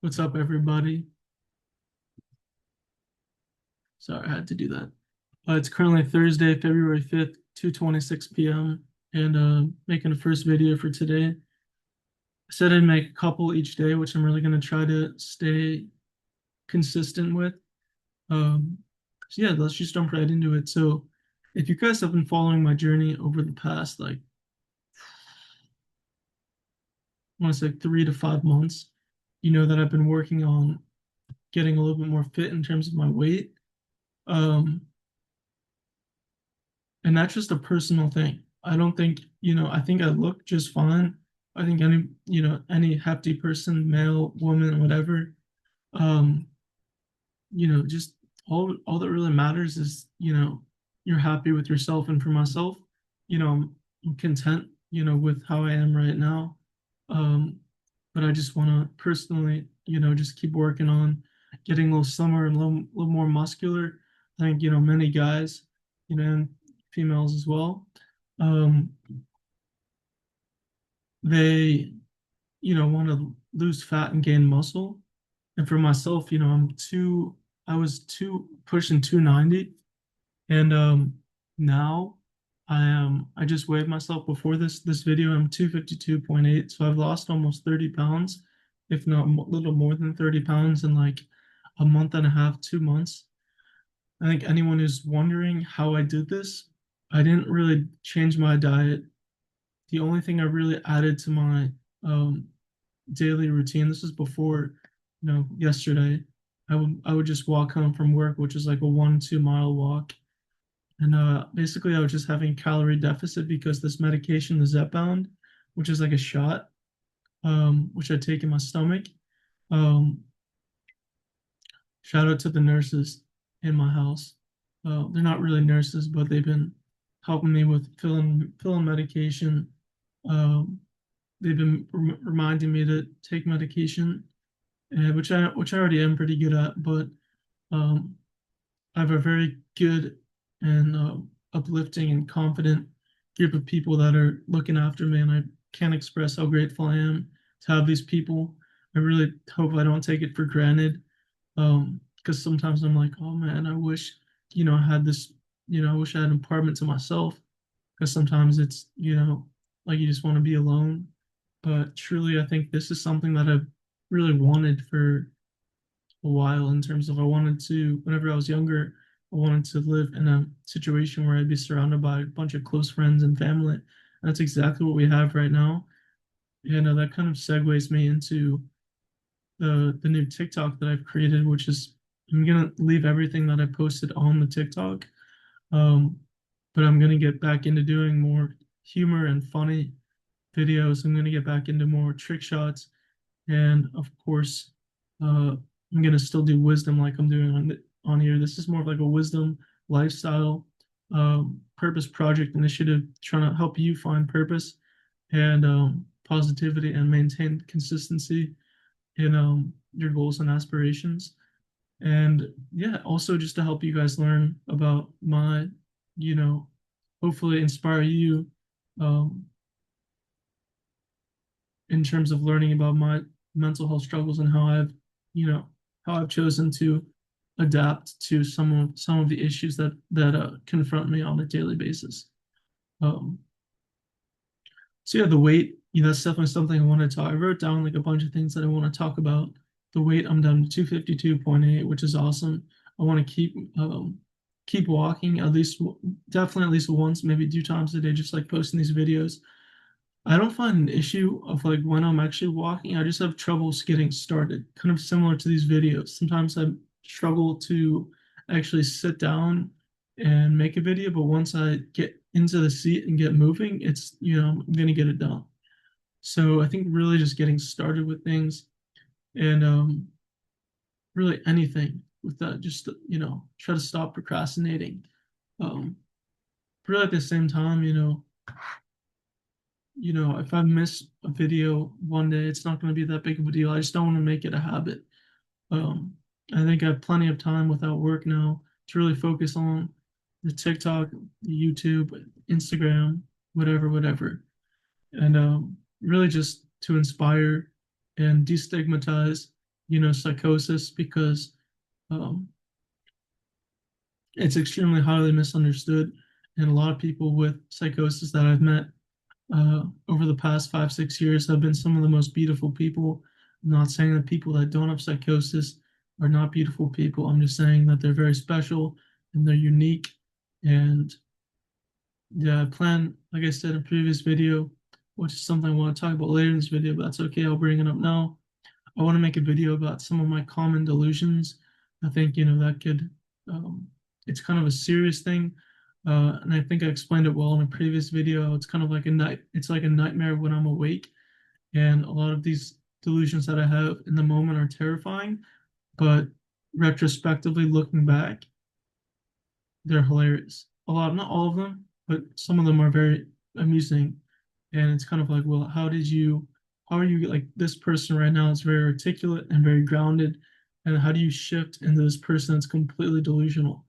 What's up, everybody? Sorry, I had to do that. It's currently Thursday, February 5th, 2:26 p.m. and making the first video for today. I said I'd make a couple each day, which I'm really going to try to stay consistent with. Um, so yeah, let's just jump right into it. So if you guys have been following my journey over the past, like, I want to say 3 to 5 months, you know that I've been working on getting a little bit more fit in terms of my weight. Um, and that's just a personal thing. I don't think, I think I look just fine. I think any hefty person, male, woman, whatever, um, just all that really matters is, you're happy with yourself. And for myself, I'm content, with how I am right now. Um, but I just want to personally, just keep working on getting a little slimmer and a little more muscular. I think, many guys, and females as well, um, they, want to lose fat and gain muscle. And for myself, I was pushing 290. And now I just weighed myself before this video. I'm 252.8. So I've lost almost 30 pounds, if not a little more than 30 pounds in like a month and a half, 2 months. I think anyone who's wondering how I did this, I didn't really change my diet. The only thing I really added to my um, daily routine, this is before, yesterday, I would just walk home from work, which is like a 1-2 mile walk. And basically, I was just having calorie deficit because this medication, the Zepbound, which is like a shot, which I take in my stomach. Um, Shout out to the nurses in my house. They're not really nurses, but they've been helping me with filling medication. Um, they've been reminding me to take medication, which I already am pretty good at. But um, I have a very good and uplifting and confident group of people that are looking after me, and I can't express how grateful I am to have these people. I really hope I don't take it for granted, because sometimes I'm like, oh man, I wish, I had this, I wish I had an apartment to myself, because sometimes it's, like you just want to be alone. But truly, I think this is something that I've really wanted for a while, in terms of I wanted to, whenever I was younger, I wanted to live in a situation where I'd be surrounded by a bunch of close friends and family. And that's exactly what we have right now. And that kind of segues me into the new TikTok that I've created, which is I'm gonna leave everything that I posted on the TikTok, um, but I'm gonna get back into doing more humor and funny videos. I'm gonna get back into more trick shots, and of course, I'm gonna still do wisdom like I'm doing on here. This is more of like a wisdom lifestyle, purpose project initiative, trying to help you find purpose and positivity and maintain consistency in your goals and aspirations. And yeah, also just to help you guys learn about my, you know, hopefully inspire you um, in terms of learning about my mental health struggles and you know, how I've chosen to adapt to some of the issues that confront me on a daily basis. Um, so yeah, the weight, that's definitely something I want to talk. I wrote down like a bunch of things that I want to talk about. The weight, I'm down to 252.8, which is awesome. I want to keep walking at least, definitely at least once, maybe 2 times a day, just like posting these videos. I don't find an issue of like when I'm actually walking. I just have troubles getting started, kind of similar to these videos. Sometimes I struggle to actually sit down and make a video, but once I get into the seat and get moving, I'm gonna get it done. So I think really just getting started with things and really anything with that, just try to stop procrastinating. Um, but really at the same time, if I miss a video one day, it's not going to be that big of a deal. I just don't want to make it a habit. Um, I think I have plenty of time without work now to really focus on the TikTok, the YouTube, Instagram, whatever, and really just to inspire and destigmatize. psychosis, because um, it's extremely highly misunderstood. And a lot of people with psychosis that I've met over the past 5, 6 years have been some of the most beautiful people. I'm not saying that people that don't have psychosis are not beautiful people. I'm just saying that they're very special and they're unique. And yeah, I plan, like I said in a previous video, which is something I want to talk about later in this video, but that's okay. I'll bring it up now. I want to make a video about some of my common delusions. I think, that could, um, it's kind of a serious thing. And I think I explained it well in a previous video. It's kind of like it's like a nightmare when I'm awake. And a lot of these delusions that I have in the moment are terrifying, but retrospectively looking back, they're hilarious. A lot, not all of them, but some of them are very amusing. And it's kind of like, well, how are you, like, this person right now is very articulate and very grounded, and how do you shift into this person that's completely delusional?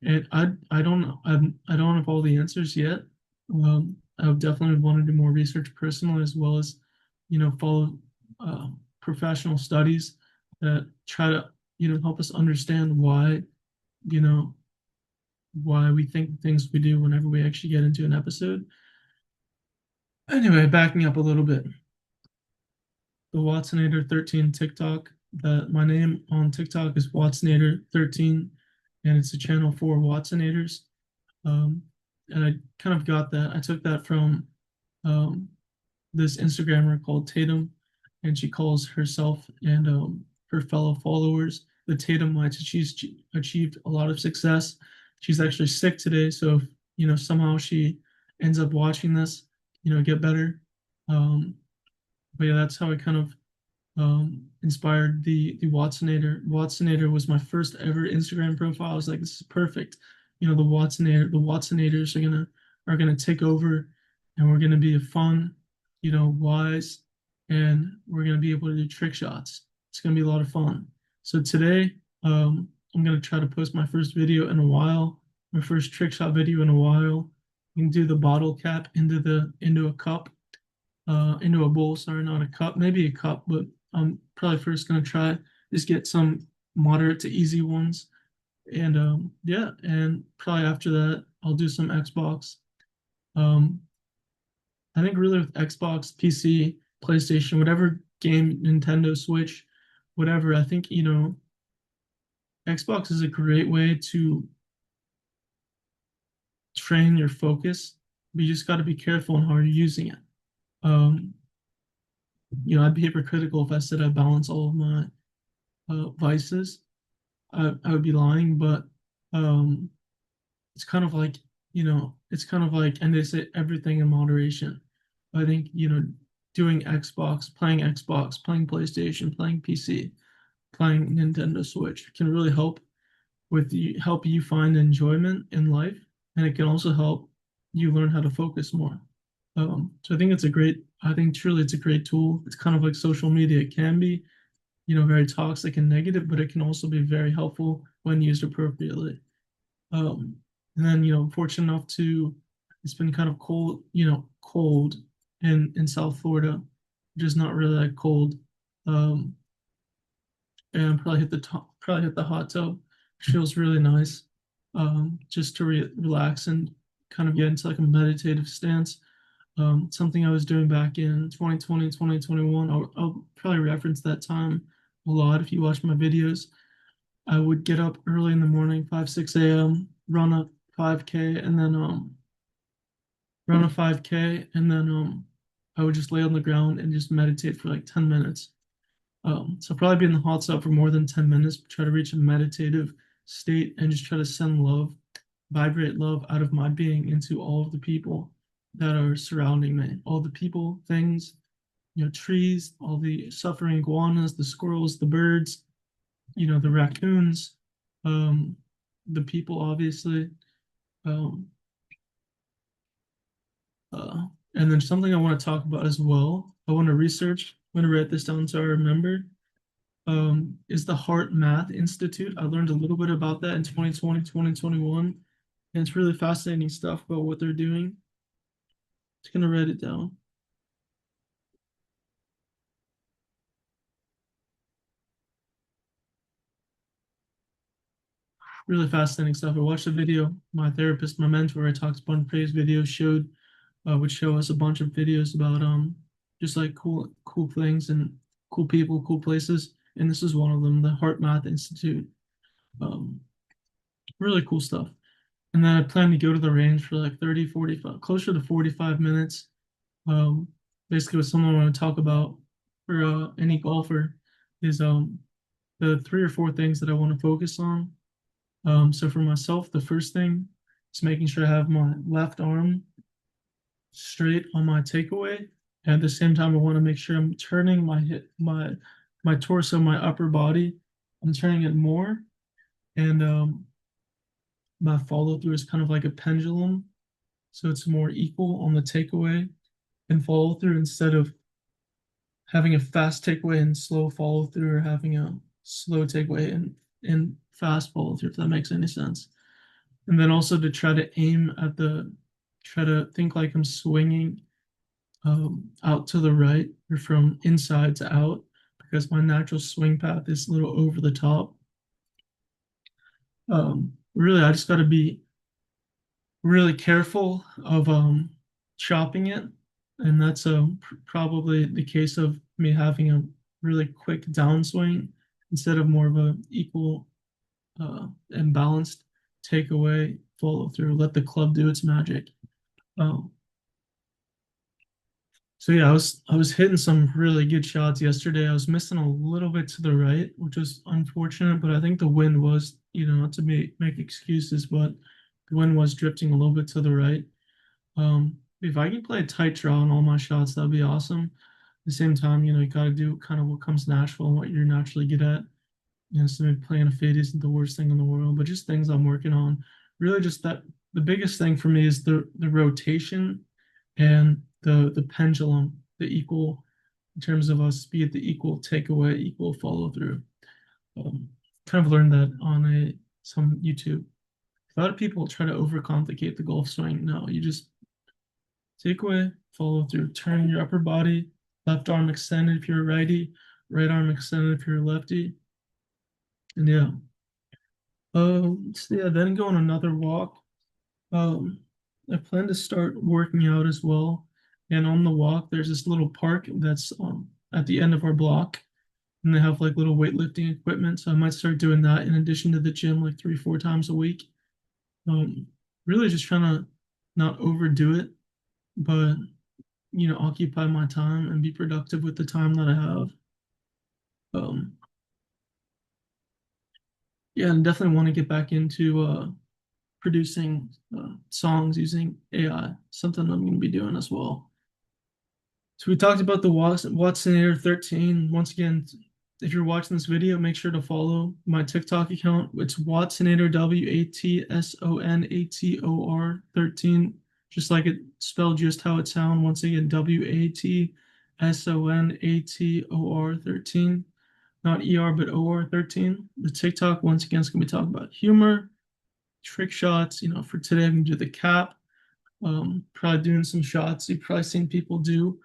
And I don't know, I don't have all the answers yet. I would definitely want to do more research personally, as well as, follow professional studies that try to, help us understand you know, why we think things we do whenever we actually get into an episode. Anyway, backing up a little bit, the Watsonator 13 TikTok. That my name on TikTok is Watsonator 13, and it's a channel for Watsonators. And I kind of got that. I took that from um, this Instagrammer called Tatum, and she calls herself and her fellow followers the Tatum-mites. She's achieved a lot of success. She's actually sick today, so if, somehow she ends up watching this, get better. Um, but yeah, that's how I kind of inspired the Watsonator. Watsonator was my first ever Instagram profile. I was like, this is perfect. The Watsonators are gonna take over, and we're gonna be a fun, wise, and we're gonna be able to do trick shots. It's gonna be a lot of fun. So today, I'm gonna try to post my first video in a while, my first trick shot video in a while. You can do the bottle cap into a cup, into a bowl. Sorry, not a cup, maybe a cup, but I'm probably first gonna try just get some moderate to easy ones, and yeah, and probably after that I'll do some Xbox. Um, I think really with Xbox, PC, PlayStation, whatever game, Nintendo Switch, whatever. I think Xbox is a great way to train your focus, but you just got to be careful on how you're using it. Um, I'd be hypocritical if I said I balance all of my vices. I would be lying, but um, it's kind of like, and they say everything in moderation. I think, doing Xbox, playing PlayStation, playing PC, playing Nintendo Switch can really help you find enjoyment in life, and it can also help you learn how to focus more. So I think truly it's a great tool. It's kind of like social media. It can be, very toxic and negative, but it can also be very helpful when used appropriately. Um, and then, fortunate enough to, it's been kind of cold, cold in South Florida, just not really that cold. Um, and probably hit the hot tub. Feels really nice. Just to relax and kind of get into like a meditative stance. Something I was doing back in 2020, 2021. I'll probably reference that time a lot if you watch my videos. I would get up early in the morning, 5, 6 a.m., run a 5K, and then run a 5K, and then I would just lay on the ground and just meditate for like 10 minutes. So probably be in the hot tub for more than 10 minutes, try to reach a meditative state and just try to send love, vibrate love out of my being into all of the people that are surrounding me, all the people, things, trees, all the suffering iguanas, the squirrels, the birds, the raccoons, um, the people, obviously. Um, uh, and then something I want to talk about as well, I want to research, I'm going to write this down so I remember, is the Heart Math Institute. I learned a little bit about that in 2020, 2021, and it's really fascinating stuff about what they're doing. Just going to write it down. really fascinating stuff. I watched a video, my therapist, my mentor, I talked about praise videos, showed would show us a bunch of videos about just like cool things and cool people, cool places. And this is one of them, the Heart Math Institute. Um, really cool stuff. And then I plan to go to the range for like 30, 45, closer to 45 minutes. Um, basically, what someone I want to talk about for any golfer is the three or four things that I want to focus on. So for myself, the first thing is making sure I have my left arm straight on my takeaway. And at the same time, I want to make sure I'm turning my torso, my upper body. I'm turning it more, and my follow through is kind of like a pendulum, so it's more equal on the takeaway and follow through instead of having a fast takeaway and slow follow through, or having a slow takeaway and fast follow through. If that makes any sense. And then also to try to aim at try to think like I'm swinging out to the right or from inside to out, because my natural swing path is a little over the top. Really, I just got to be really careful of chopping it, and that's probably the case of me having a really quick downswing instead of more of a equal and balanced takeaway follow through. Let the club do its magic. Um, So yeah, I was hitting some really good shots yesterday. I was missing a little bit to the right, which was unfortunate, but I think the wind was, not to make excuses, but the wind was drifting a little bit to the right. If I can play a tight draw on all my shots, that'd be awesome. At the same time, you got to do kind of what comes natural and what you're naturally good at. So maybe playing a fade isn't the worst thing in the world, but just things I'm working on. Really, just that the biggest thing for me is the rotation and the pendulum, the equal in terms of speed, the equal takeaway, equal follow through. Um, kind of learned that on some YouTube. A lot of people try to overcomplicate the golf swing. No, you just take away, follow through, turn your upper body, left arm extended if you're a righty, right arm extended if you're a lefty. And yeah. So yeah, then go on another walk. Um, I plan to start working out as well. And on the walk, there's this little park that's at the end of our block, and they have like little weightlifting equipment. So I might start doing that in addition to the gym, like 3, 4 times a week. Really just trying to not overdo it, but occupy my time and be productive with the time that I have. Um, yeah, and definitely want to get back into producing songs using AI, something I'm going to be doing as well. So we talked about the Watsonator 13. Once again, if you're watching this video, make sure to follow my TikTok account. It's Watsonator, WATSONATOR 13, just like it spelled, just how it sounds. Once again, WATSONATOR 13, not ER, but OR 13. The TikTok, once again, is going to be talking about humor, trick shots. For today, I'm going to do the cap. Probably doing some shots you've probably seen people do,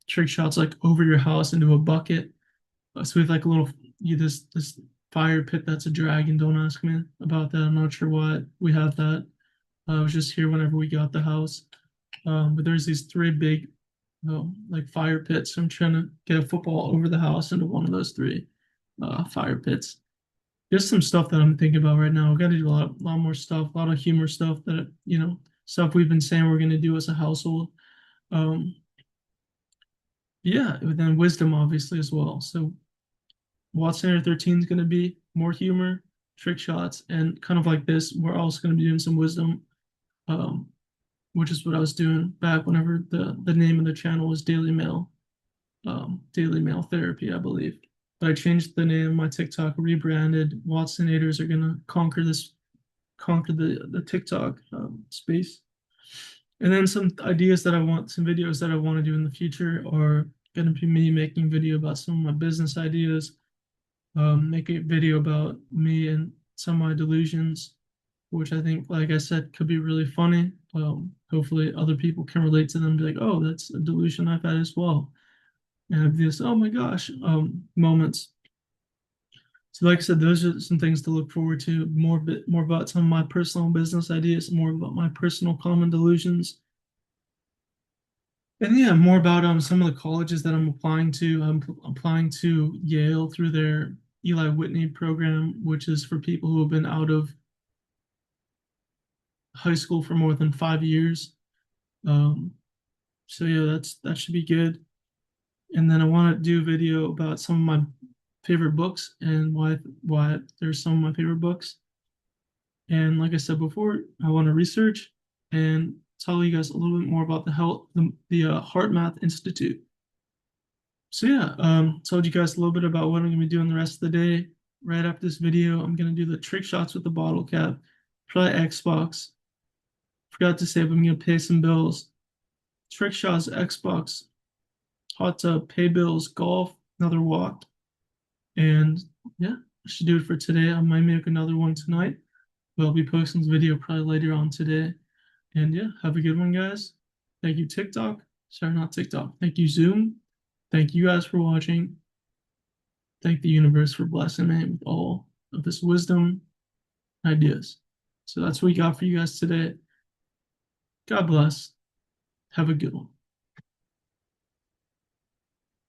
trick shots like over your house into a bucket. So we have like a little this fire pit that's a dragon. Don't ask me about that. I'm not sure why we have that. I was just here whenever we got the house. But there's these three big like fire pits. So I'm trying to get a football over the house into one of those three fire pits. Just some stuff that I'm thinking about right now. I've got to do a lot more stuff, a lot of humor stuff that stuff we've been saying we're going to do as a household. Um, yeah, and then wisdom obviously as well. So Watson 13 is going to be more humor, trick shots, and kind of like this. We're also going to be doing some wisdom, um, which is what I was doing back whenever the name of the channel was Daily Mail Therapy, I believe. But I changed the name of my TikTok, rebranded. Watsonators are going to conquer the TikTok space. And then some videos that I want to do in the future are going to be me making video about some of my business ideas, make a video about me and some of my delusions, which I think, like I said, could be really funny. Hopefully other people can relate to them and be like, oh, that's a delusion I've had as well. And have this, oh my gosh, moments. So like I said, those are some things to look forward to. More about some of my personal business ideas, more about my personal common delusions. And yeah, more about some of the colleges that I'm applying to. I'm applying to Yale through their Eli Whitney program, which is for people who have been out of high school for more than 5 years. Um, so yeah, that should be good. And then I want to do a video about some of my favorite books and why there's some of my favorite books. And like I said before, I want to research and tell you guys a little bit more about the Heart Math Institute. So yeah, told you guys a little bit about what I'm gonna be doing the rest of the day. Right after this video, I'm gonna do the trick shots with the bottle cap, try Xbox. Forgot to say, but I'm gonna pay some bills. Trick shots, Xbox, hot tub, pay bills, golf, another walk, and yeah, I should do it for today. I might make another one tonight. But I'll be posting this video probably later on today. And yeah, have a good one, guys. Thank you, TikTok. Sorry, not TikTok. Thank you, Zoom. Thank you guys for watching. Thank the universe for blessing me with all of this wisdom ideas. So that's what we got for you guys today. God bless. Have a good one.